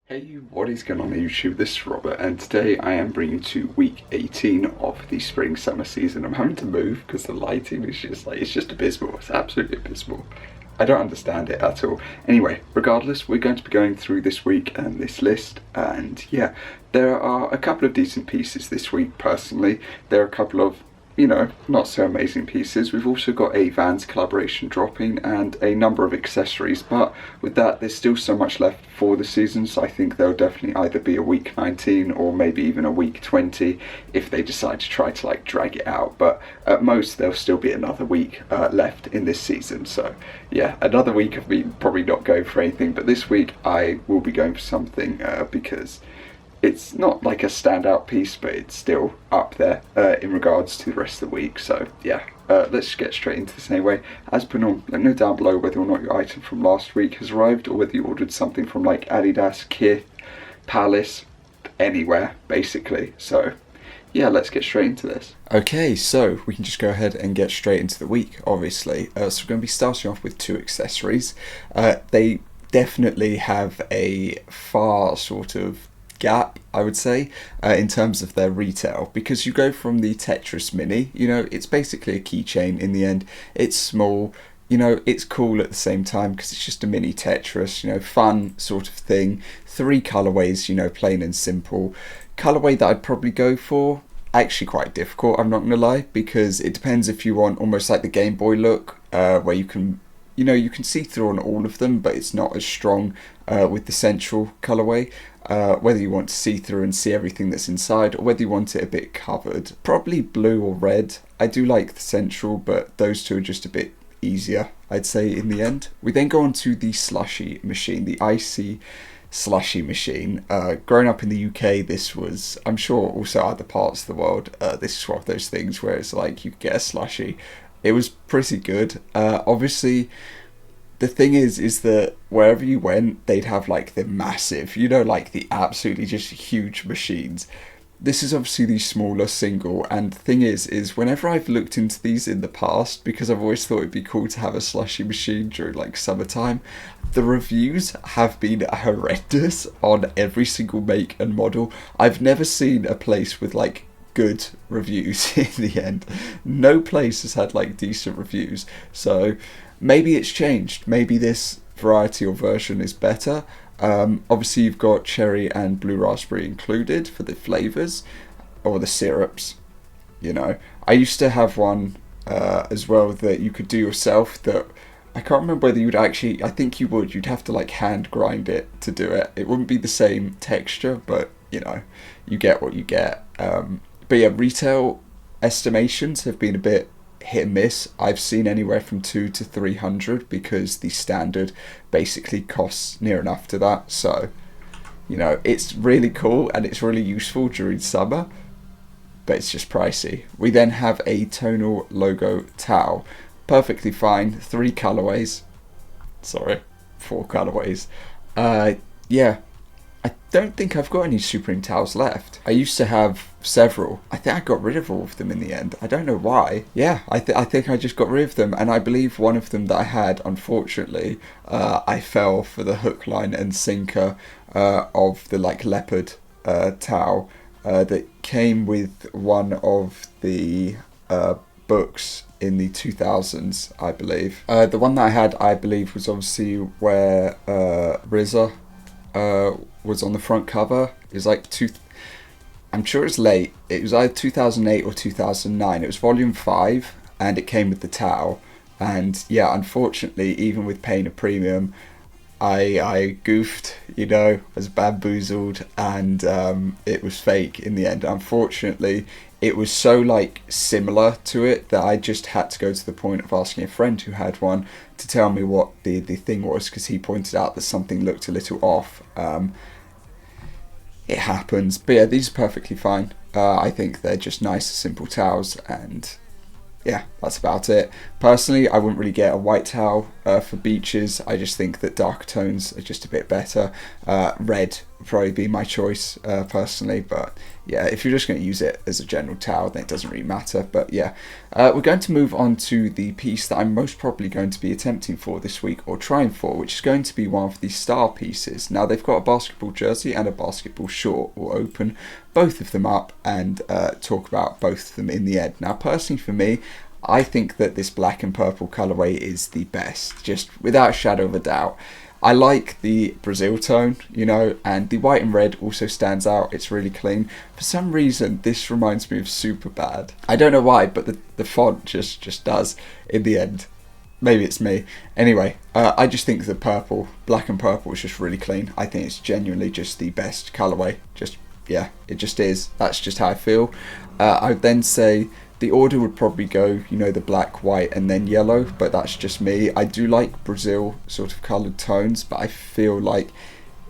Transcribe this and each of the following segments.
Hey, what is going on YouTube? This is Robert, and today I am bringing to week 18 of the spring-summer season. I'm having to move because the lighting is just it's just abysmal. It's absolutely abysmal. I don't understand it at all. Anyway, regardless, we're going to be going through this week and this list, and yeah, there are a couple of decent pieces this week personally. There are a couple of not so amazing pieces. We've also got a Vans collaboration dropping and a number of accessories, but with that there's still so much left for the season, so I think there'll definitely either be a week 19 or maybe even a week 20 if they decide to try to drag it out, but at most there'll still be another week left in this season. So yeah, another week of me probably not going for anything, but this week I will be going for something because it's not like a standout piece, but it's still up there in regards to the rest of the week. So yeah, let's get straight into this anyway. As per normal, let me know down below whether or not your item from last week has arrived, or whether you ordered something from like Adidas, Kith, Palace, anywhere basically. So yeah, let's get straight into this. Okay, so we can just go ahead and get straight into the week, obviously. So we're going to be starting off with two accessories. They definitely have a far sort of gap, I would say, in terms of their retail, because you go from the Tetris Mini, it's basically a keychain in the end. It's small, it's cool at the same time because it's just a mini Tetris, fun sort of thing. Three colorways, plain and simple. Colorway that I'd probably go for, actually quite difficult, I'm not gonna lie, because it depends if you want almost like the Game Boy look, where you can you can see through on all of them, but it's not as strong with the central colorway. Whether you want to see through and see everything that's inside, or whether you want it a bit covered. Probably blue or red. I do like the central, but those two are just a bit easier, I'd say, in the end. We then go on to the slushy machine, the icy slushy machine. Growing up in the UK, this was, I'm sure also other parts of the world, this is one of those things where it's like you get a slushy. It was pretty good. Obviously, the thing is that wherever you went, they'd have like the massive, like the absolutely just huge machines. This is obviously the smaller single, and the thing is whenever I've looked into these in the past, because I've always thought it'd be cool to have a slushy machine during like summertime, the reviews have been horrendous on every single make and model. I've never seen a place with like good reviews in the end. No place has had like decent reviews, so maybe it's changed. Maybe this variety or version is better. Obviously you've got cherry and blue raspberry included for the flavours, or the syrups. I used to have one as well that you could do yourself, that I can't remember whether you'd actually, I think you would, you'd have to like hand grind it to do it. It wouldn't be the same texture, but you get what you get. But yeah, retail estimations have been a bit hit and miss. I've seen anywhere from 200 to 300 because the standard basically costs near enough to that. So, it's really cool and it's really useful during summer, but it's just pricey. We then have a tonal logo towel. Perfectly fine. 3 colorways. Sorry, 4 colorways. Yeah. I don't think I've got any Supreme towels left. I used to have several. I think I got rid of all of them in the end. I don't know why. Yeah, I think I just got rid of them, and I believe one of them that I had, unfortunately, I fell for the hook, line and sinker of the leopard towel that came with one of the books in the 2000s, I believe. The one that I had, I believe, was obviously where RZA was on the front cover. It was like I'm sure it's late. It was either 2008 or 2009. It was volume 5, and it came with the towel. And yeah, unfortunately, even with paying a premium, I goofed, was bamboozled, and it was fake in the end. Unfortunately, it was so similar to it that I just had to go to the point of asking a friend who had one to tell me what the thing was, because he pointed out that something looked a little off. It happens, but yeah, these are perfectly fine. I think they're just nice, simple towels, and yeah, that's about it. Personally, I wouldn't really get a white towel For beaches, I just think that dark tones are just a bit better. Red would probably be my choice personally, but yeah, if you're just going to use it as a general towel, then it doesn't really matter. But yeah, we're going to move on to the piece that I'm most probably going to be attempting for this week, or trying for, which is going to be one of the star pieces. Now, they've got a basketball jersey and a basketball short. We'll open both of them up and talk about both of them in the end. Now, personally for me, I think that this black and purple colourway is the best, just without a shadow of a doubt. I like the Brazil tone, you know, and the white and red also stands out. It's really clean. For some reason, this reminds me of Superbad. I don't know why, but the font just does in the end. Maybe it's me. Anyway, I just think the purple, black and purple, is just really clean. I think it's genuinely just the best colourway. Just, yeah, it just is. That's just how I feel. I would then say the order would probably go, you know, the black, white, and then yellow, but that's just me. I do like Brazil sort of coloured tones, but I feel like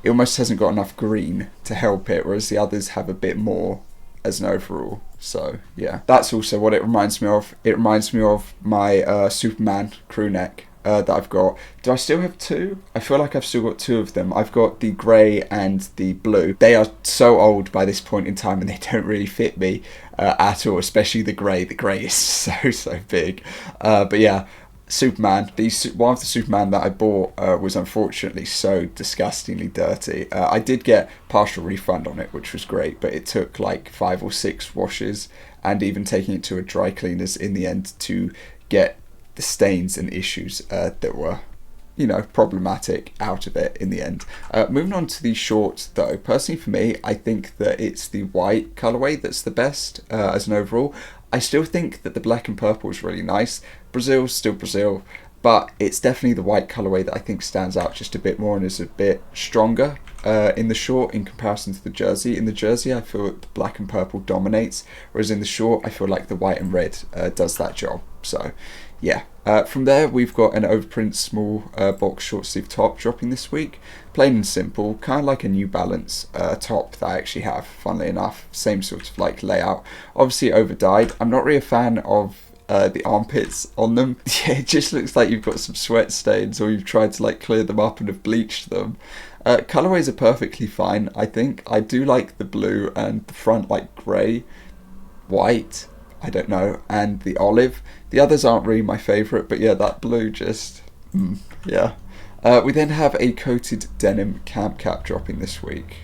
it almost hasn't got enough green to help it, whereas the others have a bit more as an overall. So yeah, that's also what it reminds me of. It reminds me of my Superman crew neck that I've got. Do I still have two? I feel like I've still got two of them. I've got the grey and the blue. They are so old by this point in time and they don't really fit me at all, especially the grey. The grey is so big. But yeah, Superman, one of the Superman that I bought was unfortunately so disgustingly dirty. I did get partial refund on it, which was great, but it took like 5 or 6 washes and even taking it to a dry cleaners in the end to get the stains and issues that were, you know, problematic out of it in the end. Moving on to the shorts though, personally for me, I think that it's the white colourway that's the best as an overall. I still think that the black and purple is really nice. Brazil's still Brazil, but it's definitely the white colourway that I think stands out just a bit more and is a bit stronger in the short in comparison to the jersey. In the jersey, I feel that the black and purple dominates, whereas in the short, I feel like the white and red does that job. So yeah, from there we've got an overprint small box short sleeve top dropping this week. Plain and simple, kind of like a New Balance top that I actually have, funnily enough. Same sort of like layout. Obviously over dyed. I'm not really a fan of the armpits on them. Yeah, it just looks like you've got some sweat stains or you've tried to like clear them up and have bleached them. Colorways are perfectly fine, I think. I do like the blue and the front like grey, white, I don't know, and the olive. The others aren't really my favourite, but yeah, that blue just, yeah. We then have a coated denim camp cap dropping this week.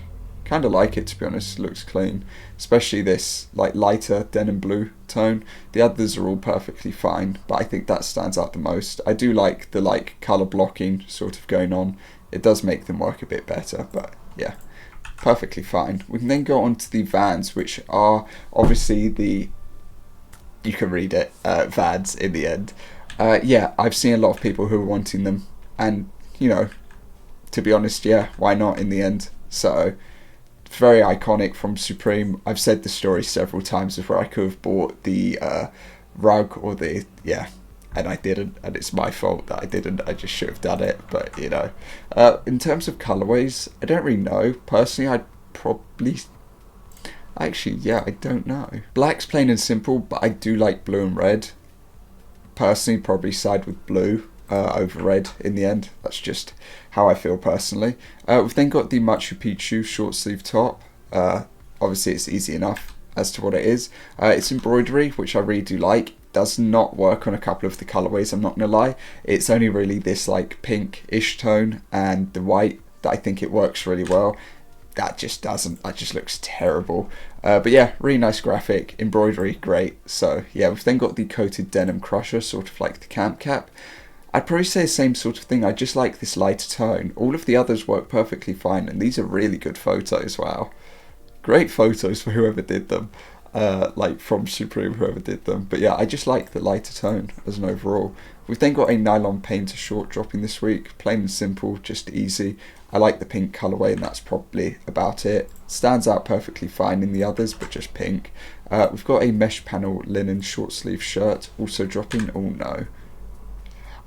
Kind of like it, to be honest. It looks clean, especially this like lighter denim blue tone. The others are all perfectly fine, but I think that stands out the most. I do like the like colour blocking sort of going on. It does make them work a bit better, but yeah, perfectly fine. We can then go on to the Vans, which are obviously the, you can read it, Vans in the end. Yeah, I've seen a lot of people who are wanting them, and you know, to be honest, yeah, why not in the end? So very iconic from Supreme. I've said the story several times of where I could have bought the rug or the, yeah, and I didn't, and it's my fault that I didn't. I just should have done it, but you know. In terms of colourways, I don't really know. Personally, I'd probably, actually, yeah, I don't know. Black's plain and simple, but I do like blue and red. Personally, probably side with blue over red in the end. That's just how I feel personally. We've then got the Machu Picchu short sleeve top. Obviously it's easy enough as to what it is. It's embroidery, which I really do like. Does not work on a couple of the colorways, I'm not gonna lie. It's only really this like pink-ish tone and the white that I think it works really well. That just doesn't, that just looks terrible. But yeah, really nice graphic, embroidery, great. So yeah, we've then got the coated denim crusher, sort of like the camp cap. I'd probably say the same sort of thing. I just like this lighter tone. All of the others work perfectly fine, and these are really good photos. Wow, great photos for whoever did them, like from Supreme, whoever did them. But yeah, I just like the lighter tone as an overall. We've then got a nylon painter short dropping this week. Plain and simple, just easy. I like the pink colourway, and that's probably about it. Stands out perfectly fine in the others, but just pink. We've got a mesh panel linen short sleeve shirt also dropping. Oh no,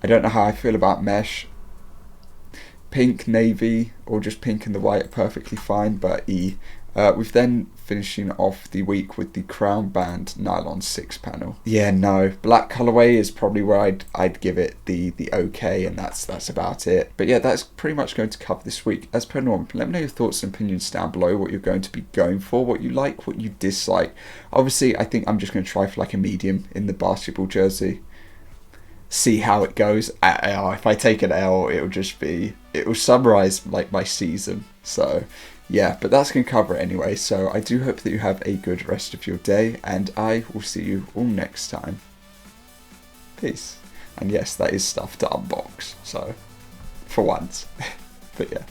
I don't know how I feel about mesh. Pink, navy, or just pink and the white are perfectly fine, but We've then finishing off the week with the Crown Band Nylon 6 panel. Yeah, no, black colorway is probably where I'd give it the okay, and that's about it. But yeah, that's pretty much going to cover this week. As per normal, let me know your thoughts and opinions down below, what you're going to be going for, what you like, what you dislike. Obviously, I think I'm just going to try for like a medium in the basketball jersey. See how it goes. If I take an L, it will summarize like my season. So yeah, but that's going to cover it anyway. So I do hope that you have a good rest of your day, and I will see you all next time. Peace. And yes, that is stuff to unbox, so for once. But yeah.